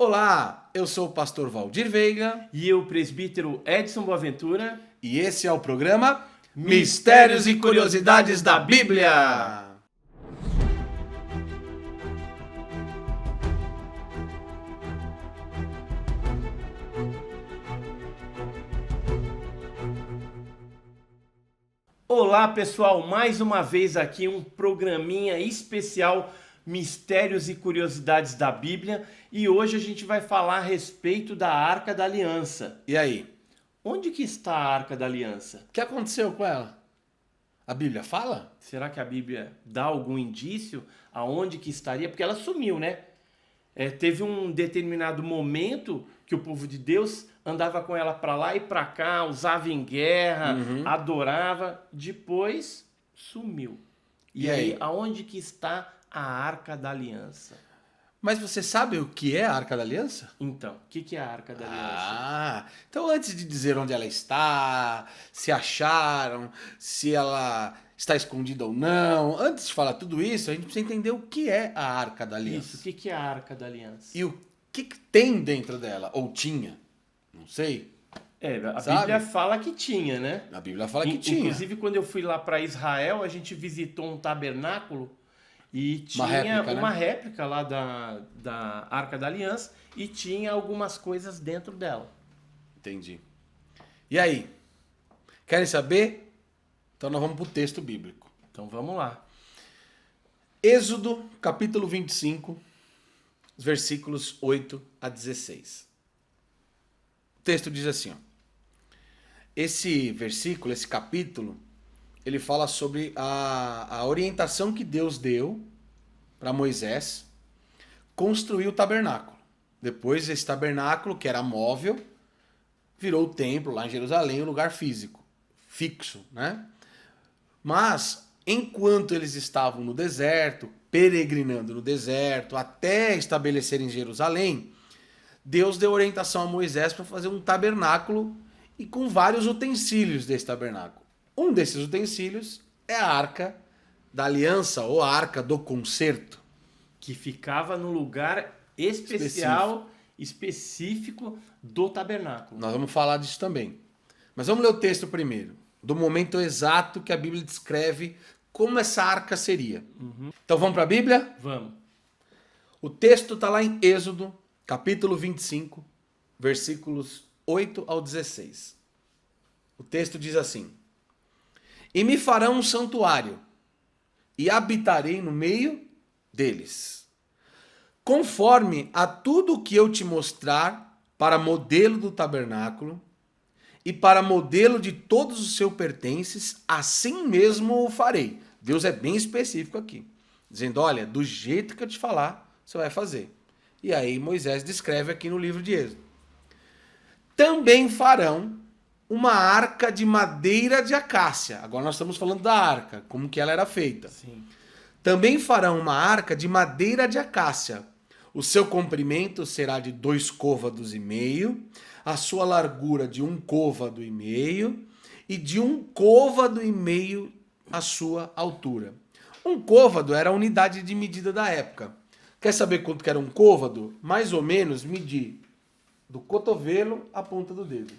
Olá, eu sou o pastor Valdir Veiga E o presbítero Edson Boaventura. e esse é o programa Mistérios e Curiosidades da Bíblia. Olá, pessoal, mais uma vez aqui um programinha especial Mistérios e Curiosidades da Bíblia, e hoje a gente vai falar a respeito da Arca da Aliança. E aí, Onde que está a Arca da Aliança? o que aconteceu com ela? A Bíblia fala? Será que a Bíblia dá algum indício aonde que estaria? Porque ela sumiu, né? Teve um determinado momento que o povo de Deus andava com ela para lá e para cá, usava em guerra, adorava, depois sumiu. E aí? Aonde que está a Arca da Aliança? Mas você sabe o que é a Arca da Aliança? Então, o que é a Arca da Aliança? Então antes de dizer onde ela está, se acharam, se ela está escondida ou não, antes de falar tudo isso, a gente precisa entender o que é a Arca da Aliança. Isso, o que é a Arca da Aliança? E o que tem dentro dela, ou tinha, não sei. A Sabe? Bíblia fala que tinha, né? A Bíblia fala que tinha. Inclusive, quando eu fui lá para Israel, a gente visitou um tabernáculo e tinha Uma réplica, né? réplica lá da Arca da Aliança e tinha algumas coisas dentro dela. Entendi. E aí? Querem saber? Então nós vamos para o texto bíblico. Então vamos lá. Êxodo, capítulo 25, os versículos 8 a 16. O texto diz assim, ó. Esse versículo, esse capítulo, ele fala sobre a orientação que Deus deu para Moisés construir o tabernáculo. Depois esse tabernáculo, que era móvel, virou o templo lá em Jerusalém, um lugar físico, fixo, né? Mas, enquanto eles estavam no deserto, peregrinando no deserto, até estabelecerem Jerusalém, Deus deu orientação a Moisés para fazer um tabernáculo e com vários utensílios desse tabernáculo. Um desses utensílios é a Arca da Aliança, ou a Arca do Concerto. Que ficava no lugar específico do tabernáculo. Nós vamos falar disso também. Mas vamos ler o texto primeiro, do momento exato que a Bíblia descreve como essa arca seria. Então vamos para a Bíblia? Vamos. O texto está lá em Êxodo, capítulo 25, versículos 8 ao 16. O texto diz assim: E me farão um santuário, e habitarei no meio deles, conforme a tudo o que eu te mostrar para modelo do tabernáculo, e para modelo de todos os seus pertences, assim mesmo o farei. Deus é bem específico aqui, dizendo, olha, do jeito que eu te falar, você vai fazer. E aí Moisés descreve aqui no livro de Êxodo. Também farão uma arca de madeira de acácia. Agora nós estamos falando da arca, como que ela era feita. Sim. Também farão uma arca de madeira de acácia. O seu comprimento será de 2,5 côvados, a sua largura de 1,5 côvado e de 1,5 côvado a sua altura. 1 côvado era a unidade de medida da época. Quer saber quanto que era 1 côvado? Mais ou menos medir do cotovelo à ponta do dedo.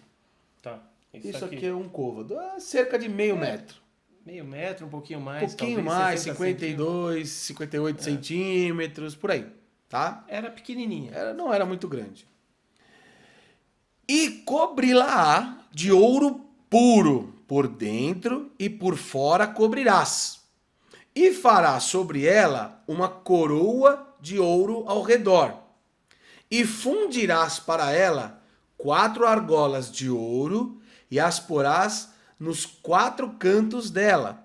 Tá. Isso aqui é 1 côvado, é cerca de meio metro. Meio metro, um pouquinho mais. Um pouquinho talvez mais, 60 52, 58 centímetros, por aí, tá? Era pequenininha. Não era muito grande. E cobri-la-á de ouro puro, por dentro e por fora cobrirás. E farás sobre ela uma coroa de ouro ao redor. E fundirás para ela 4 argolas de ouro e as porás nos 4 cantos dela.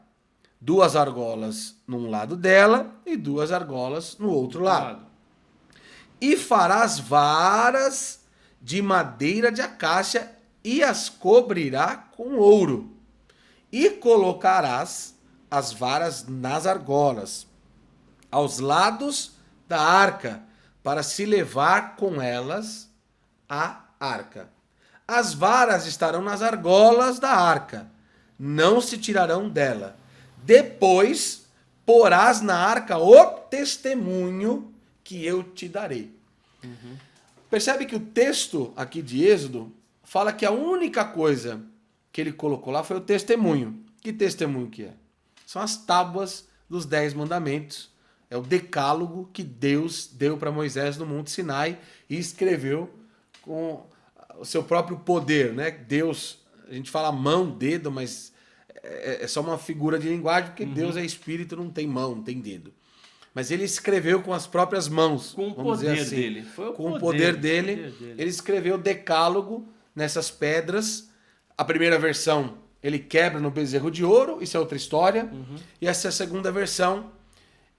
2 argolas num lado dela e 2 argolas no outro lado. E farás varas de madeira de acácia e as cobrirá com ouro. E colocarás as varas nas argolas, aos lados da arca, para se levar com elas a arca. As varas estarão nas argolas da arca, não se tirarão dela. Depois porás na arca o testemunho que eu te darei. Percebe que o texto aqui de Êxodo fala que a única coisa que ele colocou lá foi o testemunho. Que testemunho que é? São as tábuas dos 10 mandamentos. É o decálogo que Deus deu para Moisés no Monte Sinai e escreveu com o seu próprio poder, né? Deus, a gente fala mão, dedo, mas é só uma figura de linguagem, porque Deus é espírito, não tem mão, não tem dedo. Mas ele escreveu com as próprias mãos. Com o vamos dizer poder assim. dele. Foi com o poder dele, ele escreveu o decálogo nessas pedras. A primeira versão ele quebra no bezerro de ouro, isso é outra história. E essa é a segunda versão,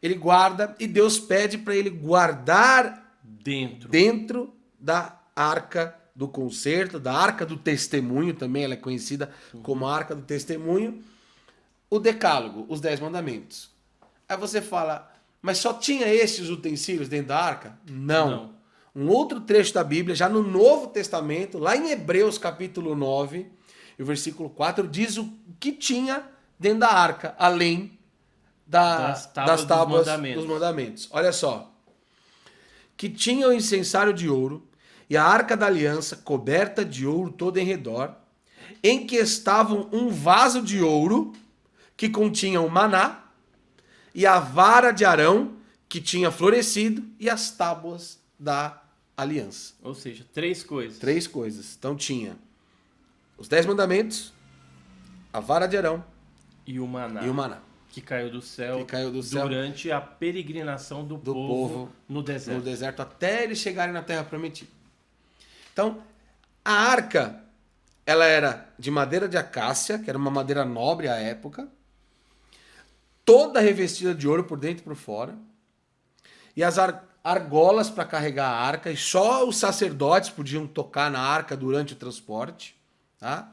ele guarda, e Deus pede para ele guardar dentro da arca do concerto, da arca do testemunho, também ela é conhecida como a arca do testemunho, o decálogo, os 10 mandamentos. Aí você fala, mas só tinha esses utensílios dentro da arca? Não. Um outro trecho da Bíblia, já no Novo Testamento, lá em Hebreus capítulo 9, e o versículo 4, diz o que tinha dentro da arca, além das tábuas dos mandamentos. Olha só. Que tinha o incensário de ouro e a arca da aliança coberta de ouro todo em redor, em que estavam um vaso de ouro que continha o maná e a vara de Arão que tinha florescido e as tábuas da aliança. Ou seja, 3 coisas. 3 coisas. Então tinha os 10 mandamentos, a vara de Arão e o maná. Que caiu do céu, durante a peregrinação do povo no deserto. No deserto, até eles chegarem na terra prometida. Então, a arca, ela era de madeira de acácia, que era uma madeira nobre à época, toda revestida de ouro por dentro e por fora, e as argolas para carregar a arca, e só os sacerdotes podiam tocar na arca durante o transporte, tá?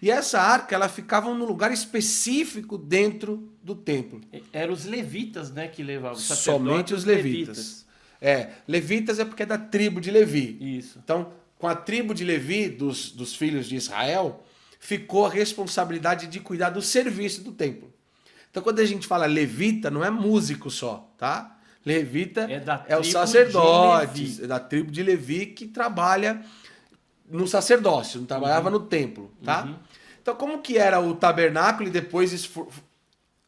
E essa arca, ela ficava num lugar específico dentro do templo. Eram os levitas, né, que levavam. Somente os levitas. Levitas é porque é da tribo de Levi. Isso. Então, com a tribo de Levi, dos filhos de Israel, ficou a responsabilidade de cuidar do serviço do templo. Então, quando a gente fala levita, não é músico só, tá? Levita é o sacerdote, é da tribo de Levi que trabalha no sacerdócio, não trabalhava no templo, tá? Então, como que era o tabernáculo e depois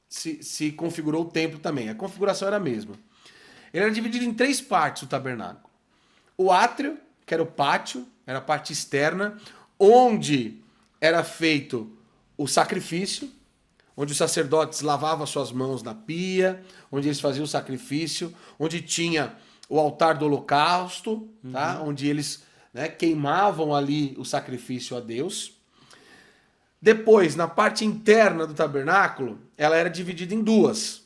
se configurou o templo também? A configuração era a mesma. Ele era dividido em 3 partes, o tabernáculo. O átrio, que era o pátio, era a parte externa, onde era feito o sacrifício, onde os sacerdotes lavavam suas mãos na pia, onde eles faziam o sacrifício, onde tinha o altar do holocausto, tá? Onde eles queimavam ali o sacrifício a Deus. Depois, na parte interna do tabernáculo, ela era dividida em 2.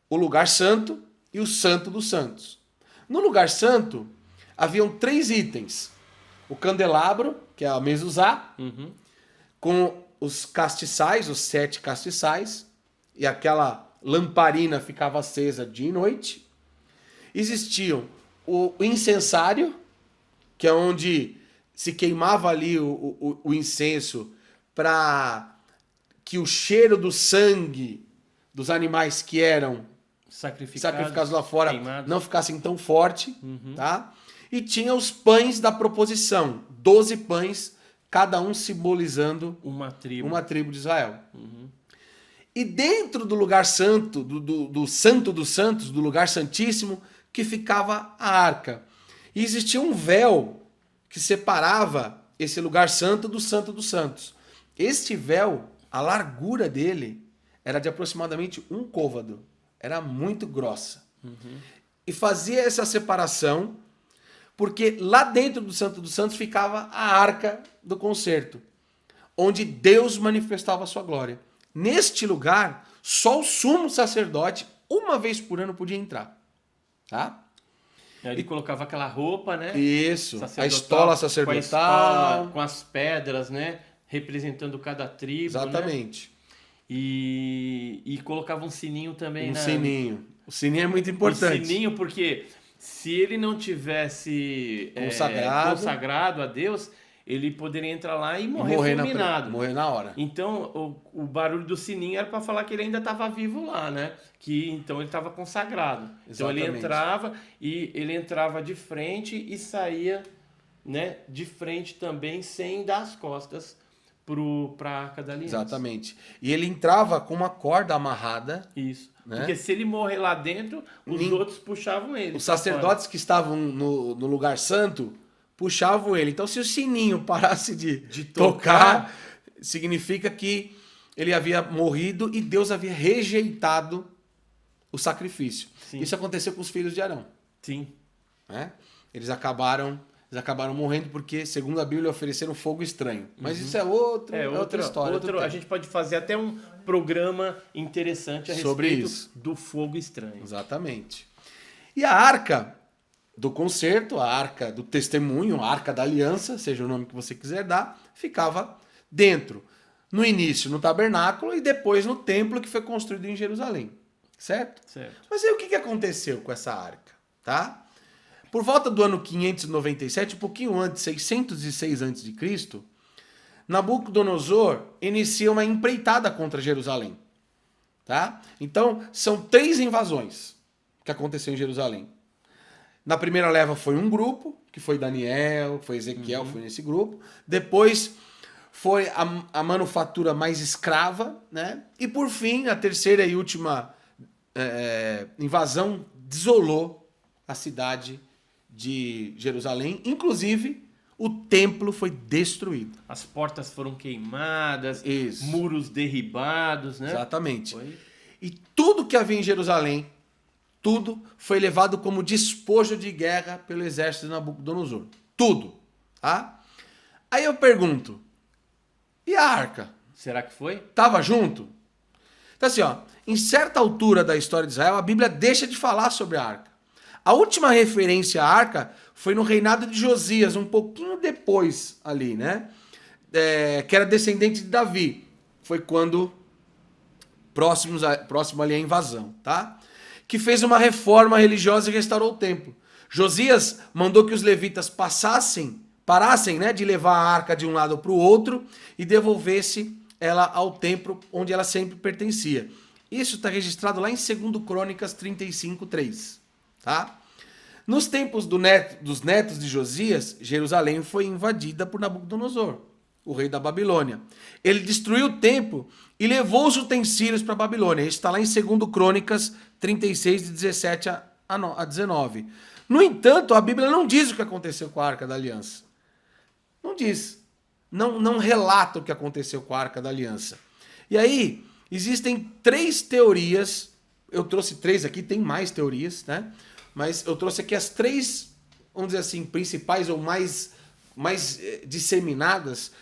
O lugar santo e o santo dos santos. No lugar santo, haviam 3 itens. O candelabro, que é a mezuzá, com os castiçais, os 7 castiçais, e aquela lamparina ficava acesa dia e noite. Existiam o incensário, que é onde se queimava ali o incenso para que o cheiro do sangue dos animais que eram sacrificados lá fora queimados, não ficassem tão forte, tá? E tinha os pães da proposição, 12 pães, cada um simbolizando uma tribo de Israel. E dentro do lugar santo, do santo dos santos, do lugar santíssimo, que ficava a arca. E existia um véu que separava esse lugar santo do santo dos santos. Este véu, a largura dele era de aproximadamente 1 côvado. Era muito grossa. E fazia essa separação porque lá dentro do santo dos santos ficava a arca do concerto, onde Deus manifestava a sua glória. Neste lugar, só o sumo sacerdote, uma vez por ano, podia entrar. Tá? Ele colocava aquela roupa, né? Isso, a estola sacerdotal. Com as pedras, né? Representando cada tribo. Exatamente. Né? E colocava um sininho também. Sininho. O sininho é muito importante. O sininho, porque se ele não tivesse consagrado a Deus, ele poderia entrar lá e morrer fulminado. Morrer na hora. Então, o barulho do sininho era para falar que ele ainda estava vivo lá, né? Que então ele estava consagrado. Exatamente. Então ele entrava de frente e saía, né, de frente também, sem dar as costas para a Arca da Aliança. Exatamente. E ele entrava com uma corda amarrada. Isso. Né? Porque se ele morrer lá dentro, os outros puxavam ele. Os sacerdotes que estavam no lugar santo puxavam ele. Então, se o sininho parasse de tocar, significa que ele havia morrido e Deus havia rejeitado o sacrifício. Sim. Isso aconteceu com os filhos de Arão. Sim. Né? Eles acabaram morrendo porque, segundo a Bíblia, ofereceram fogo estranho. Mas isso é outra história. A gente pode fazer até um programa interessante a respeito do fogo estranho. Exatamente. E a arca do concerto, a arca do testemunho, a arca da aliança, seja o nome que você quiser dar, ficava dentro. No início no tabernáculo e depois no templo que foi construído em Jerusalém. Certo? Certo. Mas aí o que aconteceu com essa arca? Tá? Por volta do ano 597, um pouquinho antes, 606 a.C., Nabucodonosor inicia uma empreitada contra Jerusalém. Tá? Então, são 3 invasões que aconteceram em Jerusalém. Na primeira leva foi um grupo, que foi Daniel, foi Ezequiel, foi nesse grupo. Depois foi a manufatura mais escrava, né? E por fim, a terceira e última invasão desolou a cidade de Jerusalém. Inclusive, o templo foi destruído. As portas foram queimadas, Isso. Muros derribados, né? Exatamente. Foi. E tudo que havia em Jerusalém, tudo foi levado como despojo de guerra pelo exército de Nabucodonosor. Tudo. Tá? Aí eu pergunto, e a arca? Será que foi? Tava junto? Então assim, ó, em certa altura da história de Israel, a Bíblia deixa de falar sobre a arca. A última referência à arca foi no reinado de Josias, um pouquinho depois ali, né? Que era descendente de Davi. Foi quando, próximo ali à invasão, tá? Que fez uma reforma religiosa e restaurou o templo. Josias mandou que os levitas parassem, né, de levar a arca de um lado para o outro e devolvesse ela ao templo onde ela sempre pertencia. Isso está registrado lá em 2 Crônicas 35:3. Tá? Nos tempos dos netos de Josias, Jerusalém foi invadida por Nabucodonosor, o rei da Babilônia. Ele destruiu o templo e levou os utensílios para a Babilônia. Isso está lá em 2 Crônicas 36, de 17 a 19. No entanto, a Bíblia não diz o que aconteceu com a Arca da Aliança. Não diz. Não relata o que aconteceu com a Arca da Aliança. E aí, existem 3 teorias. Eu trouxe 3 aqui, tem mais teorias, né? Mas eu trouxe aqui as 3, vamos dizer assim, principais ou mais disseminadas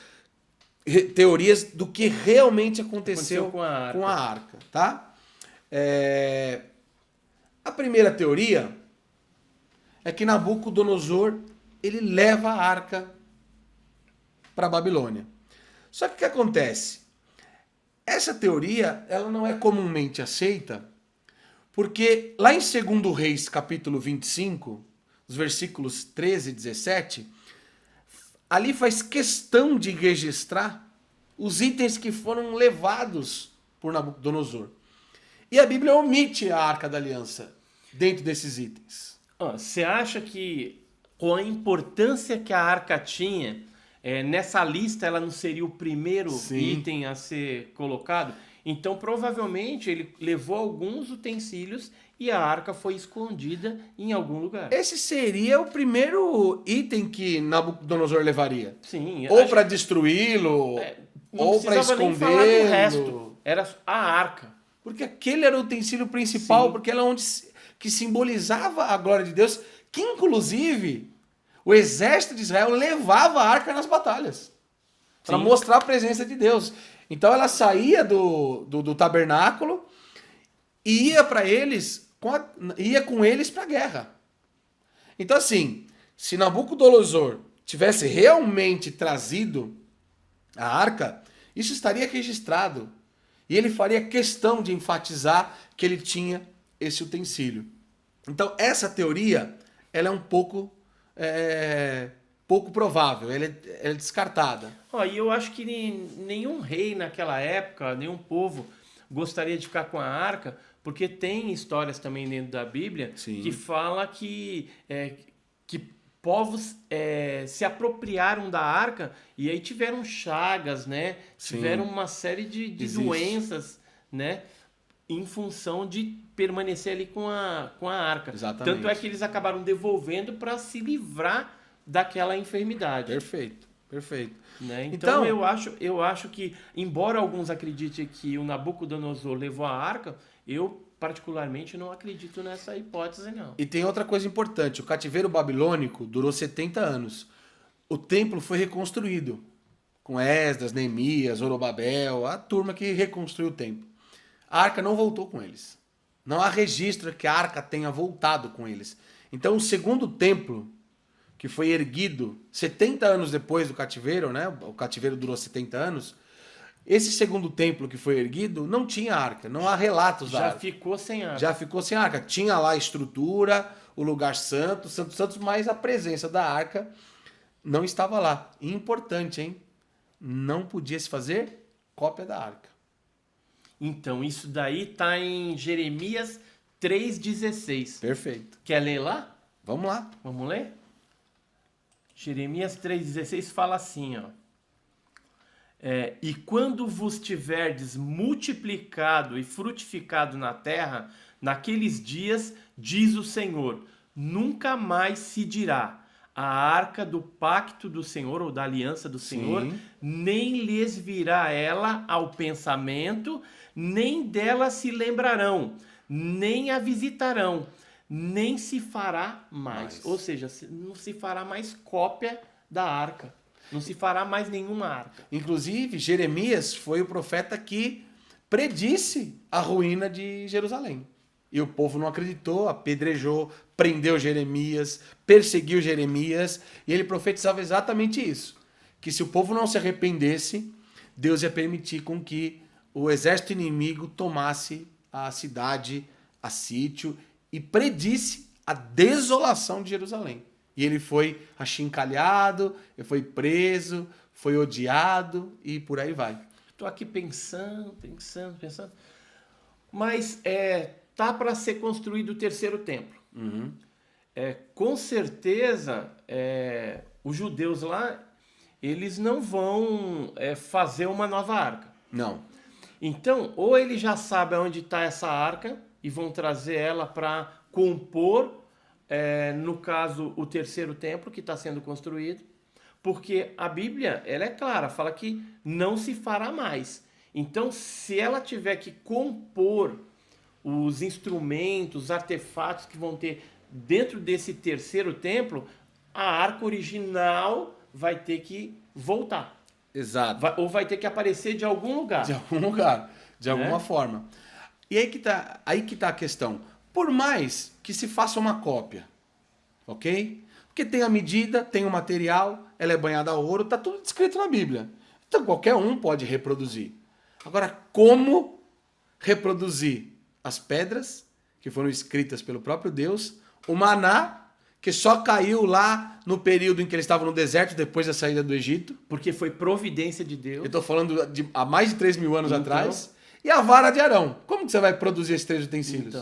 teorias do que realmente aconteceu com a arca, tá? A primeira teoria é que Nabucodonosor ele leva a arca para a Babilônia. Só que o que acontece? Essa teoria ela não é comumente aceita, porque lá em 2 Reis, capítulo 25, os versículos 13 e 17, ali faz questão de registrar os itens que foram levados por Nabucodonosor. E a Bíblia omite a Arca da Aliança dentro desses itens. Você acha que com a importância que a arca tinha, nessa lista ela não seria o primeiro item a ser colocado? Então, provavelmente, ele levou alguns utensílios e a arca foi escondida em algum lugar. Esse seria o primeiro item que Nabucodonosor levaria. Sim. Ou para destruí-lo, ou para escondê-lo. Do resto. Era a arca. Porque aquele era o utensílio principal, porque era onde que simbolizava a glória de Deus, que inclusive o exército de Israel levava a arca nas batalhas. Para mostrar a presença de Deus. Então ela saía do tabernáculo e ia para eles, ia com eles para a guerra. Então assim, se Nabucodonosor tivesse realmente trazido a arca, isso estaria registrado. E ele faria questão de enfatizar que ele tinha esse utensílio. Então essa teoria, ela é um pouco pouco provável, ela é descartada. Ó, e eu acho que nenhum rei naquela época, nenhum povo gostaria de ficar com a arca, porque tem histórias também dentro da Bíblia Sim. que fala que povos se apropriaram da arca e aí tiveram chagas, né? Sim. Tiveram uma série de doenças, né? Em função de permanecer ali com a arca. Exatamente. Tanto é que eles acabaram devolvendo para se livrar daquela enfermidade. Perfeito, perfeito. Né? Então eu acho que, embora alguns acreditem que o Nabucodonosor levou a arca, eu particularmente não acredito nessa hipótese, não. E tem outra coisa importante, o cativeiro babilônico durou 70 anos. O templo foi reconstruído, com Esdras, Neemias, Zorobabel, a turma que reconstruiu o templo. A arca não voltou com eles. Não há registro que a arca tenha voltado com eles. Então o segundo templo, que foi erguido 70 anos depois do cativeiro, né? O cativeiro durou 70 anos. Esse segundo templo que foi erguido não tinha arca, não há relatos da arca. Já ficou sem arca. Já ficou sem arca. Tinha lá a estrutura, o lugar santo, Santos Santos, mas a presença da arca não estava lá. E importante, hein? Não podia se fazer cópia da arca. Então, isso daí tá em Jeremias 3,16. Perfeito. Quer ler lá? Vamos lá. Vamos ler? Jeremias 3,16 fala assim, ó. E quando vos tiverdes multiplicado e frutificado na terra, naqueles dias, diz o Senhor, nunca mais se dirá a arca do pacto do Senhor ou da aliança do Senhor, Sim. nem lhes virá ela ao pensamento, nem dela se lembrarão, nem a visitarão, nem se fará mais. Ou seja, não se fará mais cópia da arca. Não se fará mais nenhuma arca. Inclusive, Jeremias foi o profeta que predisse a ruína de Jerusalém. E o povo não acreditou, apedrejou, prendeu Jeremias, perseguiu Jeremias, e ele profetizava exatamente isso, que se o povo não se arrependesse, Deus ia permitir com que o exército inimigo tomasse a cidade a sítio e predisse a desolação de Jerusalém. E ele foi achincalhado, ele foi preso, foi odiado e por aí vai. Estou aqui pensando. Mas tá para ser construído o terceiro templo. Uhum. Com certeza, os judeus lá, eles não vão fazer uma nova arca. Não. Então, ou eles já sabem onde está essa arca e vão trazer ela para compor, no caso, o terceiro templo que está sendo construído, porque a Bíblia, ela é clara, fala que não se fará mais. Então, se ela tiver que compor os instrumentos, os artefatos que vão ter dentro desse terceiro templo, a arca original vai ter que voltar. Exato. Ou vai ter que aparecer de algum lugar. De algum lugar, de alguma forma. E aí que tá a questão. Por mais que se faça uma cópia, ok? Porque tem a medida, tem o material, ela é banhada a ouro, tá tudo descrito na Bíblia. Então qualquer um pode reproduzir. Agora, como reproduzir as pedras que foram escritas pelo próprio Deus, o maná, que só caiu lá no período em que eles estavam no deserto, depois da saída do Egito. Porque foi providência de Deus. Eu estou falando de há mais de 3.000 anos atrás. E a vara de Arão. Como que você vai produzir esses 3 utensílios?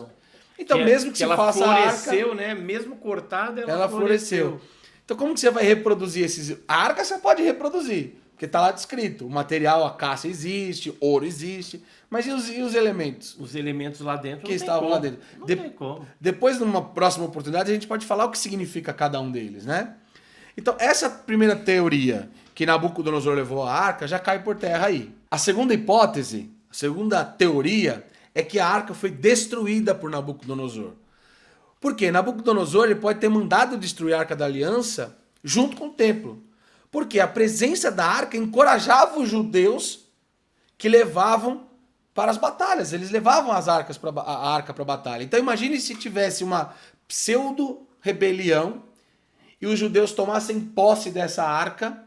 Então mesmo que se ela faça floresceu, a arca, né? Mesmo cortada, ela floresceu. Então como que você vai reproduzir esses... A arca você pode reproduzir, porque está lá descrito. O material, a caça existe, ouro existe. Mas e os elementos? Os elementos lá dentro Que estavam lá dentro. Não tem como. Depois, numa próxima oportunidade, a gente pode falar o que significa cada um deles, né? Então, essa primeira teoria que Nabucodonosor levou a arca já cai por terra aí. A segunda hipótese, a segunda teoria, é que a arca foi destruída por Nabucodonosor. Por quê? Nabucodonosor ele pode ter mandado destruir a Arca da Aliança junto com o templo. Porque a presença da arca encorajava os judeus que levavam para as batalhas. Eles levavam a arca para a batalha. Então imagine se tivesse uma pseudo-rebelião e os judeus tomassem posse dessa arca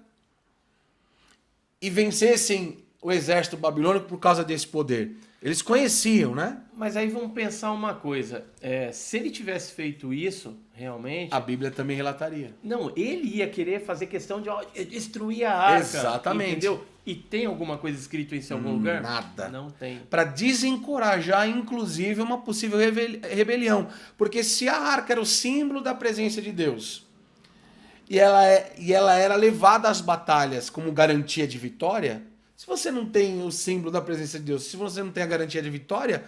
e vencessem o exército babilônico por causa desse poder. Eles conheciam, né? Mas aí vamos pensar uma coisa. Se ele tivesse feito isso, realmente... A Bíblia também relataria. Não, ele ia querer fazer questão de destruir a arca. Exatamente. Entendeu? E tem alguma coisa escrita isso em algum lugar? Nada. Não tem. Para desencorajar, inclusive, uma possível rebelião. Porque se a arca era o símbolo da presença de Deus e ela era levada às batalhas como garantia de vitória, se você não tem o símbolo da presença de Deus, se você não tem a garantia de vitória,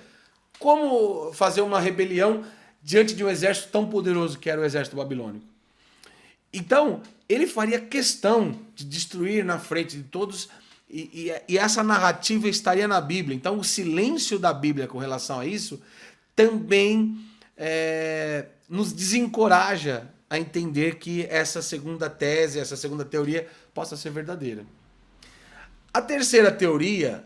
como fazer uma rebelião diante de um exército tão poderoso que era o exército babilônico? Então, ele faria questão de destruir na frente de todos, e essa narrativa estaria na Bíblia. Então, o silêncio da Bíblia com relação a isso também nos desencoraja a entender que essa segunda tese, essa segunda teoria possa ser verdadeira. A terceira teoria,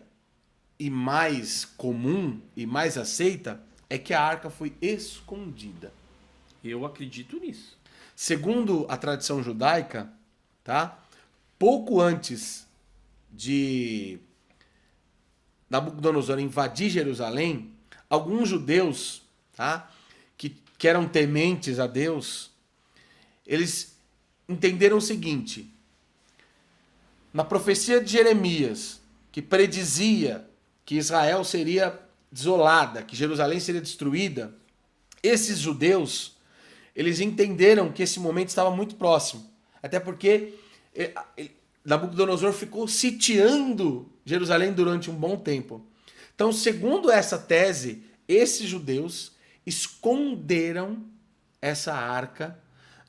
e mais comum e mais aceita, é que a arca foi escondida. Eu acredito nisso. Segundo a tradição judaica, tá? Pouco antes de Nabucodonosor invadir Jerusalém, alguns judeus, tá? que eram tementes a Deus, eles entenderam o seguinte: na profecia de Jeremias, que predizia que Israel seria desolada, que Jerusalém seria destruída, esses judeus, eles entenderam que esse momento estava muito próximo. Até porque Nabucodonosor ficou sitiando Jerusalém durante um bom tempo. Então, segundo essa tese, esses judeus esconderam essa arca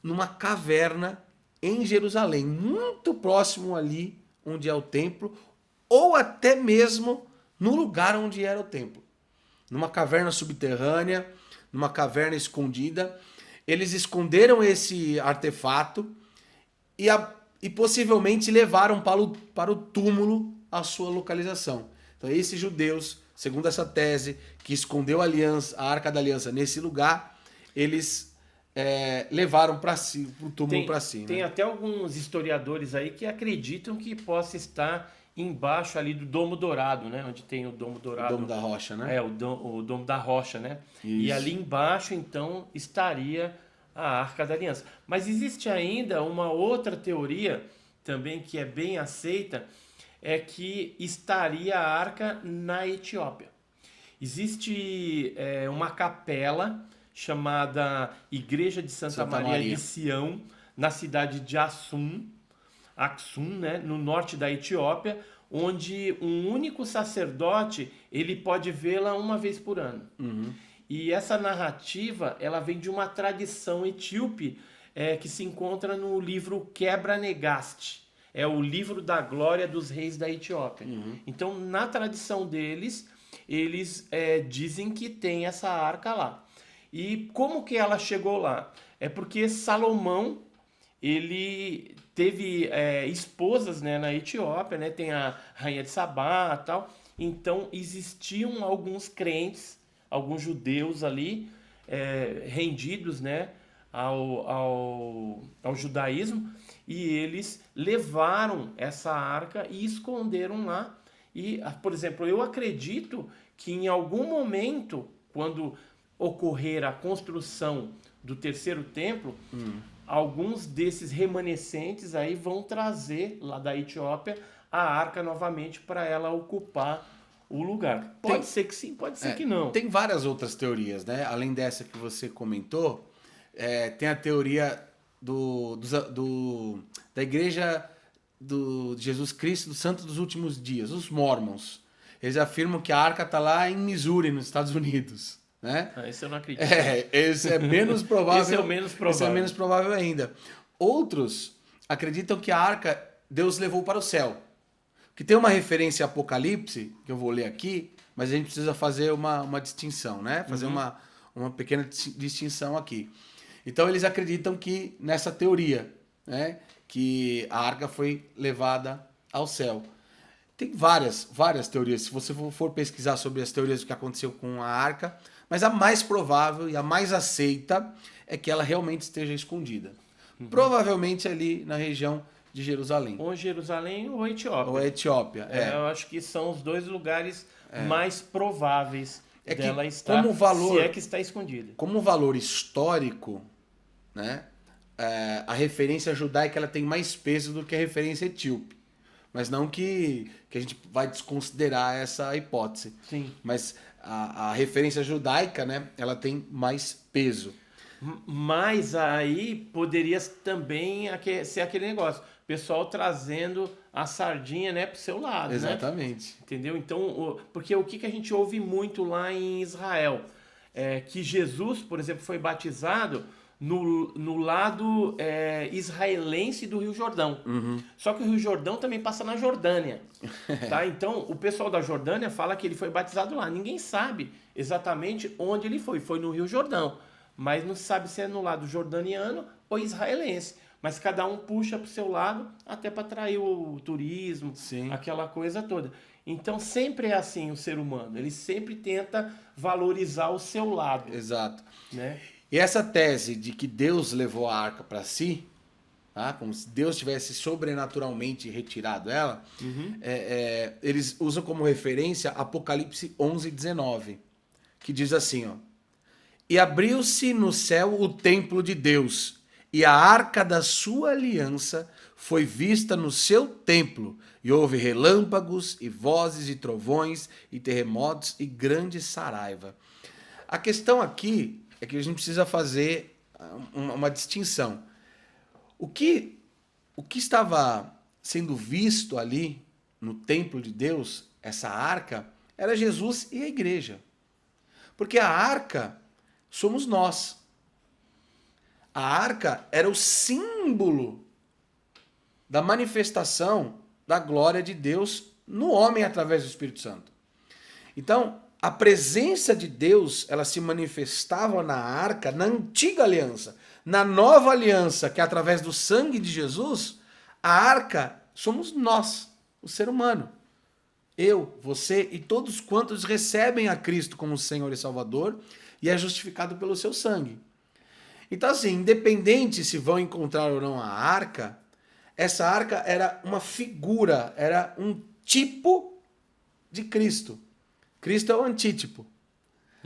numa caverna em Jerusalém, muito próximo ali onde é o templo, ou até mesmo no lugar onde era o templo. Numa caverna subterrânea, numa caverna escondida. Eles esconderam esse artefato e possivelmente levaram para o túmulo a sua localização. Então, esses judeus, segundo essa tese, que escondeu a Arca da Aliança nesse lugar, eles levaram para si, o túmulo para si. Tem até alguns historiadores aí que acreditam que possa estar embaixo ali do Domo Dourado, né? Onde tem o Domo Dourado. O Domo da Rocha, né? O Domo da Rocha, né? Isso. E ali embaixo, então, estaria a Arca da Aliança. Mas existe ainda uma outra teoria, também que é bem aceita, é que estaria a Arca na Etiópia. Existe uma capela chamada Igreja de Santa Maria de Sião, na cidade de Aksum, né, no norte da Etiópia, onde um único sacerdote ele pode vê-la uma vez por ano. Uhum. E essa narrativa ela vem de uma tradição etíope que se encontra no livro Quebra-Negast. É o livro da glória dos reis da Etiópia. Uhum. Então, na tradição deles, eles dizem que tem essa arca lá. E como que ela chegou lá? É porque Salomão, ele teve esposas, né, na Etiópia, né? Tem a rainha de Sabá e tal. Então, existiam alguns crentes, alguns judeus ali, rendidos, né, ao judaísmo, e eles levaram essa arca e esconderam lá. E, por exemplo, eu acredito que em algum momento, quando ocorrer a construção do terceiro templo, alguns desses remanescentes aí vão trazer lá da Etiópia a arca novamente para ela ocupar o lugar. Pode ser que sim, pode ser que não. Tem várias outras teorias, né? Além dessa que você comentou, tem a teoria da Igreja de Jesus Cristo, do Santo dos Últimos Dias, os Mormons. Eles afirmam que a arca está lá em Missouri, nos Estados Unidos. Né? Esse eu não acredito. Esse é menos provável. Esse é o menos provável. Esse é menos provável ainda. Outros acreditam que a arca Deus levou para o céu. Que tem uma referência a Apocalipse, que eu vou ler aqui, mas a gente precisa fazer uma distinção, né? Fazer uma pequena distinção aqui. Então eles acreditam que nessa teoria, né? Que a arca foi levada ao céu. Tem várias teorias. Se você for pesquisar sobre as teorias do que aconteceu com a arca, mas a mais provável e a mais aceita é que ela realmente esteja escondida. Provavelmente ali na região de Jerusalém. Ou Jerusalém ou Etiópia. Ou Etiópia, Eu acho que são os dois lugares mais prováveis É que dela estar, como valor- se é que está escondida. Como valor histórico, né, a referência judaica ela tem mais peso do que a referência etíope. Mas não que a gente vai desconsiderar essa hipótese. Sim. Mas a referência judaica, né, ela tem mais peso. Mas aí poderia também ser aquele negócio, o pessoal trazendo a sardinha, né, pro seu lado, né? Exatamente. Entendeu? Então, porque o que a gente ouve muito lá em Israel? É que Jesus, por exemplo, foi batizado no lado israelense do Rio Jordão. Só que o Rio Jordão também passa na Jordânia. Tá? Então, o pessoal da Jordânia fala que ele foi batizado lá. Ninguém sabe exatamente onde ele foi. Foi no Rio Jordão. Mas não se sabe se é no lado jordaniano ou israelense. Mas cada um puxa para o seu lado até para atrair o turismo, Sim. aquela coisa toda. Então sempre é assim o ser humano. Ele sempre tenta valorizar o seu lado. Exato. Né? E essa tese de que Deus levou a arca para si, tá? Como se Deus tivesse sobrenaturalmente retirado ela, eles usam como referência Apocalipse 11:19, que diz assim, ó: E abriu-se no céu o templo de Deus, e a arca da sua aliança foi vista no seu templo, e houve relâmpagos, e vozes, e trovões, e terremotos, e grande saraiva. A questão aqui é que a gente precisa fazer uma distinção. O que estava sendo visto ali no templo de Deus, essa arca, era Jesus e a igreja. Porque a arca somos nós. A arca era o símbolo da manifestação da glória de Deus no homem através do Espírito Santo. Então, a presença de Deus, ela se manifestava na arca, na antiga aliança. Na nova aliança, que é através do sangue de Jesus, a arca somos nós, o ser humano. Eu, você e todos quantos recebem a Cristo como Senhor e Salvador e é justificado pelo seu sangue. Então, assim, independente se vão encontrar ou não a arca, essa arca era uma figura, era um tipo de Cristo. Cristo é o antítipo,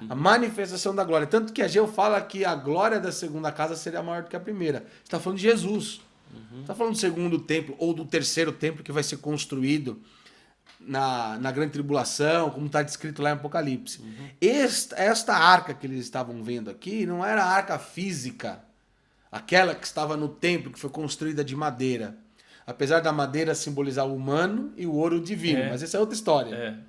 a manifestação da glória. Tanto que Ageu fala que a glória da segunda casa seria maior do que a primeira. Está falando de Jesus. Está falando do segundo templo ou do terceiro templo que vai ser construído na grande tribulação, como está descrito lá em Apocalipse. Esta arca que eles estavam vendo aqui não era a arca física, aquela que estava no templo, que foi construída de madeira. Apesar da madeira simbolizar o humano e o ouro divino. Mas essa é outra história.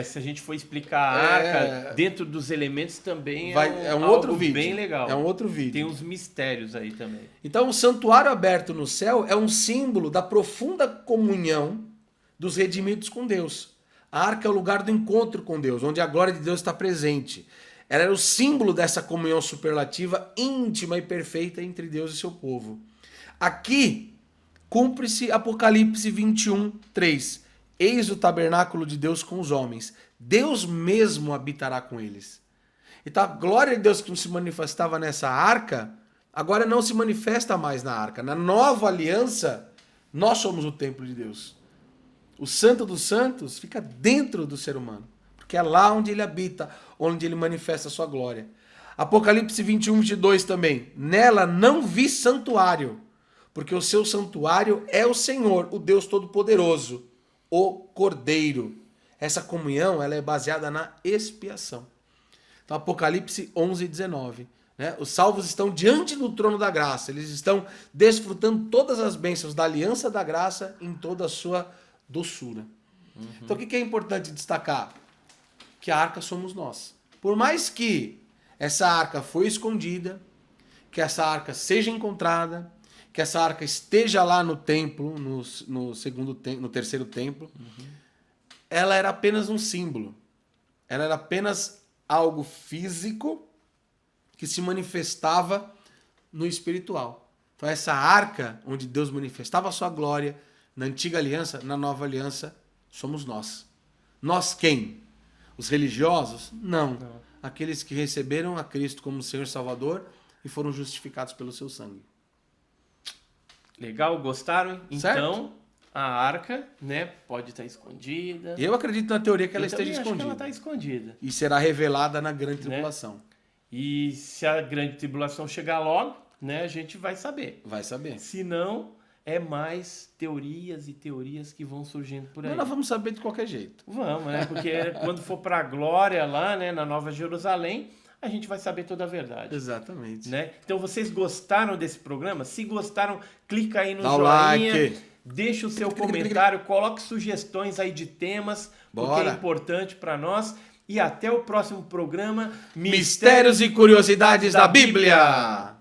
Se a gente for explicar a arca, dentro dos elementos também é um outro algo vídeo. bem legal. É um outro vídeo. Tem uns mistérios aí também. Então, o santuário aberto no céu é um símbolo da profunda comunhão dos redimidos com Deus. A arca é o lugar do encontro com Deus, onde a glória de Deus está presente. Ela era o símbolo dessa comunhão superlativa, íntima e perfeita entre Deus e seu povo. Aqui, cumpre-se Apocalipse 21:3. Eis o tabernáculo de Deus com os homens. Deus mesmo habitará com eles. Então a glória de Deus que se manifestava nessa arca, agora não se manifesta mais na arca. Na nova aliança, nós somos o templo de Deus. O Santo dos Santos fica dentro do ser humano, porque é lá onde ele habita, onde ele manifesta a sua glória. Apocalipse 21:22 também. Nela não vi santuário, porque o seu santuário é o Senhor, o Deus Todo-Poderoso, o Cordeiro. Essa comunhão ela é baseada na expiação. Então, Apocalipse 11:19. Né? Os salvos estão diante do trono da graça. Eles estão desfrutando todas as bênçãos da aliança da graça em toda a sua doçura. Então, o que é importante destacar? Que a arca somos nós. Por mais que essa arca foi escondida, que essa arca seja encontrada, que essa arca esteja lá no templo, no terceiro templo, ela era apenas um símbolo. Ela era apenas algo físico que se manifestava no espiritual. Então essa arca, onde Deus manifestava a sua glória, na antiga aliança, na nova aliança, somos nós. Nós quem? Os religiosos? Não. Aqueles que receberam a Cristo como Senhor e Salvador e foram justificados pelo seu sangue. Legal, gostaram? Certo? Então, a arca, né, pode estar escondida. Eu acredito na teoria que ela Eu esteja também acho que escondida. ela está escondida. E será revelada na grande tribulação. E se a grande tribulação chegar logo, né, a gente vai saber. Vai saber. Se não, é mais teorias e teorias que vão surgindo por aí. Mas nós vamos saber de qualquer jeito. Vamos, né? Porque quando for para a glória lá, né, na Nova Jerusalém, a gente vai saber toda a verdade. Exatamente. Né? Então vocês gostaram desse programa? Se gostaram, clica aí no Dá o joinha, like. deixa o seu comentário, coloque sugestões aí de temas, porque é Bora. importante para nós. E até o próximo programa. Mistérios e curiosidades da Bíblia.